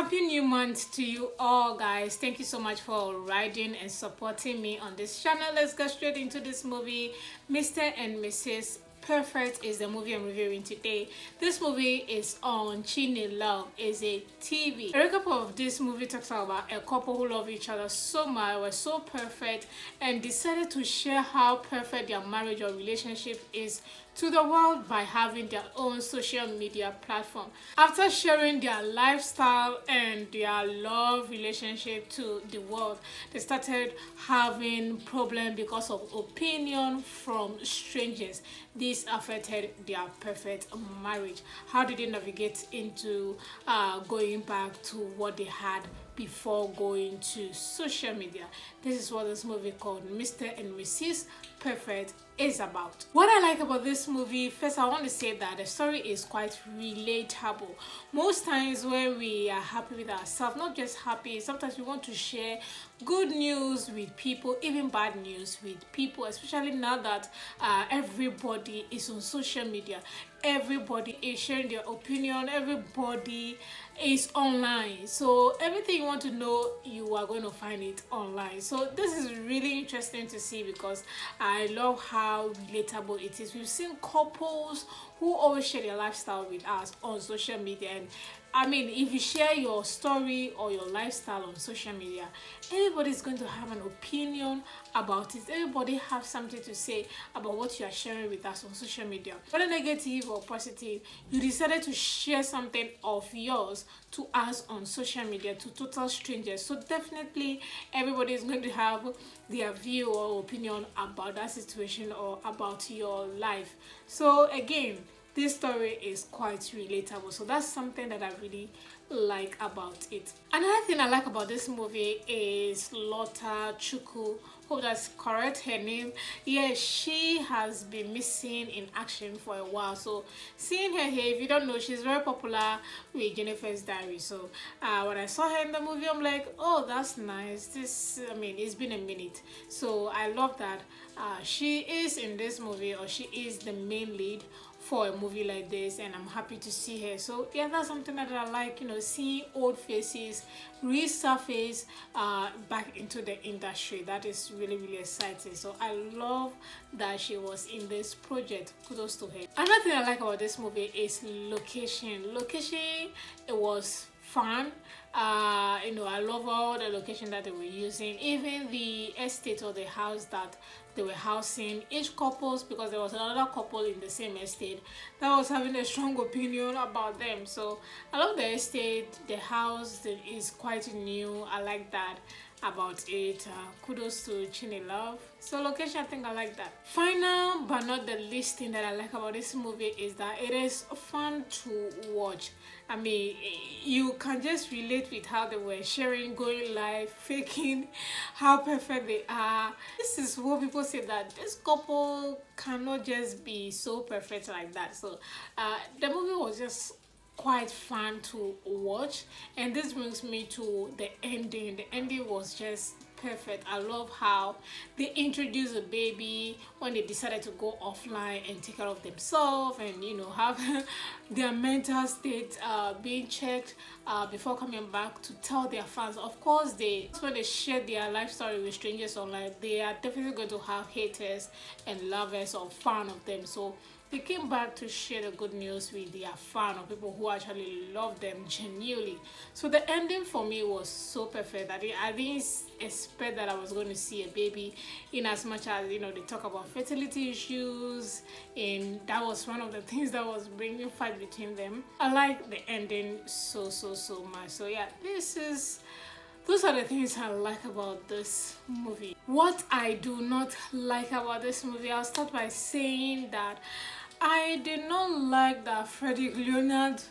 Happy new month to you all, guys. Thank you so much for riding and supporting me on this channel. Let's get straight into this movie. Mr. and Mrs. Perfect is the movie I'm reviewing today. This movie is on Chini Love. It's a TV. A recap of this movie talks about a couple who love each other so much, were so perfect, and decided to share how perfect their marriage or relationship is to the world by having their own social media platform. After sharing their lifestyle and their love relationship to the world, they started having problems because of opinion from strangers. This affected their perfect marriage. How did they navigate into going back to what they had before going to social media? This is what this movie called Mr. and Mrs. Perfect is about. What I like about this movie, first I want to say that the story is quite relatable. Most times when we are happy with ourselves, not just happy, sometimes we want to share good news with people, even bad news with people, especially now that everybody is on social media. Everybody is sharing their opinion, everybody is online, so everything you want to know, you are going to find it online. So this is really interesting to see because I love how relatable it is. We've seen couples who always share their lifestyle with us on social media, and I mean, if you share your story or your lifestyle on social media, everybody's going to have an opinion about it. Everybody has something to say about what you are sharing with us on social media. Whether negative or positive, you decided to share something of yours to us on social media, to total strangers. So definitely everybody is going to have their view or opinion about that situation or about your life. So again, this story is quite relatable, so that's something that I really like about it. Another thing I like about this movie is Lota. Hope that's correct, her name. Yeah, she has been missing in action for a while, so seeing her here, if you don't know, she's very popular with Jennifer's Diary. So when I saw her in the movie, I'm like, oh, that's nice. I mean, it's been a minute, so I love that she is in this movie, or she is the main lead for a movie like this, and I'm happy to see her. So yeah, that's something that I like, seeing old faces resurface back into the industry. That is really exciting. So I love that she was in this project. Kudos to her. Another thing I like about this movie is location. It was fun. I love all the location that they were using, even the estate or the house that they were housing each couples, because there was another couple in the same estate that was having a strong opinion about them. So I love the estate. The house is quite new. I like that about it. Kudos to Chini Love. So location, I think I like that. Final but not the least thing that I like about this movie is that it is fun to watch. I mean, you can just relate with how they were sharing, going live, faking how perfect they are. This is what people say, that this couple cannot just be so perfect like that. So the movie was just quite fun to watch, and this brings me to the ending. The ending was just perfect. I love how they introduced a baby when they decided to go offline and take care of themselves, and have their mental state being checked before coming back to tell their fans. Of course, when they share their life story with strangers online, they are definitely going to have haters and lovers or fans of them. So they came back to share the good news with their fan, or people who actually love them genuinely. So the ending for me was so perfect. I didn't expect that I was going to see a baby, in as much as they talk about fertility issues, and that was one of the things that was bringing fight between them. I like the ending so much. So yeah, those are the things I like about this movie. What I do not like about this movie, I'll start by saying that I did not like that Frederick Leonard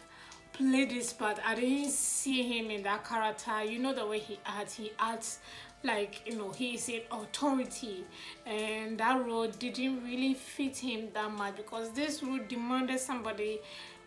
played this part. I didn't see him in that character. The way he acts like he is in authority, and that role didn't really fit him that much, because this role demanded somebody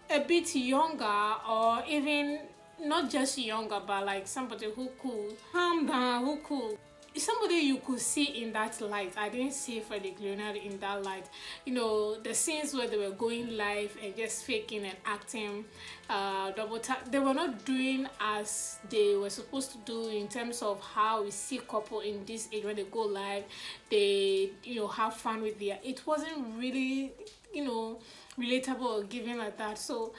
a bit younger, or even not just younger, but like somebody who could calm down, who could somebody you could see in that light. I didn't see Frederick Leonard in that light. You know, the scenes where they were going live and just faking and acting, double tap, they were not doing as they were supposed to do in terms of how we see couple in this age when they go live, they, you know, have fun with their, it wasn't really, you know, relatable or giving like that. So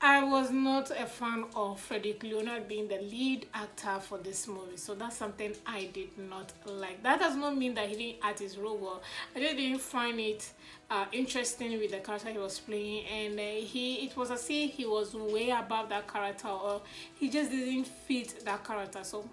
I was not a fan of Frederick Leonard being the lead actor for this movie, so that's something I did not like. That does not mean that he didn't act his role well. I just didn't find it interesting with the character he was playing, and it was as if he was way above that character, or he just didn't fit that character. So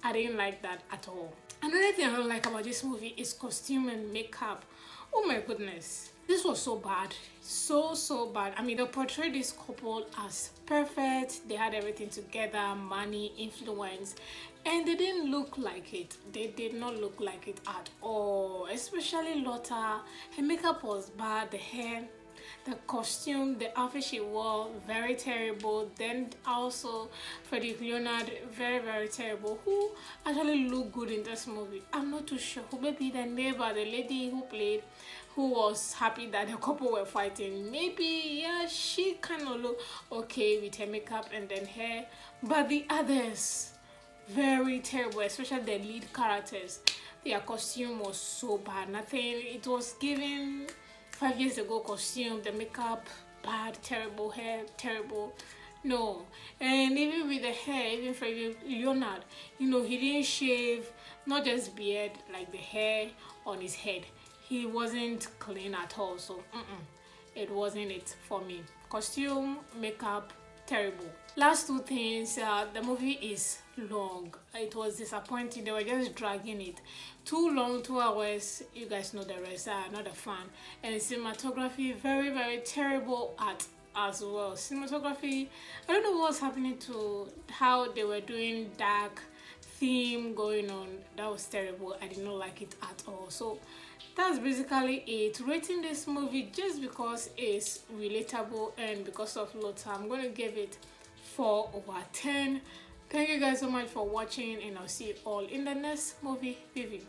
I didn't like that at all. Another thing I don't like about this movie is costume and makeup. Oh my goodness, this was so bad, so bad. I mean, they portrayed this couple as perfect. They had everything together, money, influence, and they didn't look like it. They did not look like it at all. Especially Lota, her makeup was bad, the hair, the costume, the outfit she wore, very terrible. Then also Frederick Leonard, very terrible. Who actually looked good in this movie? I'm not too sure. Who, maybe the neighbor, the lady who played, who was happy that the couple were fighting. Maybe, yeah, she kind of looked okay with her makeup and then hair. But the others, very terrible, especially the lead characters. Their costume was so bad. Nothing, it was giving 5 years ago costume, the makeup, bad, terrible, hair, terrible. No. And even with the hair, even for Leonard, you know, he didn't shave, not just beard, like the hair on his head. He wasn't clean at all, so it wasn't it for me. Costume, makeup, terrible. Last two things, the movie is long. It was disappointing. They were just dragging it too long, 2 hours. You guys know the rest. Not a fan. And cinematography, very terrible at as well. Cinematography, I don't know what was happening to how they were doing dark theme going on. That was terrible. I did not like it at all. So that's basically it. Rating this movie just because it's relatable and because of Lota, I'm going to give it 4/10. Thank you guys so much for watching, and I'll see you all in the next movie review.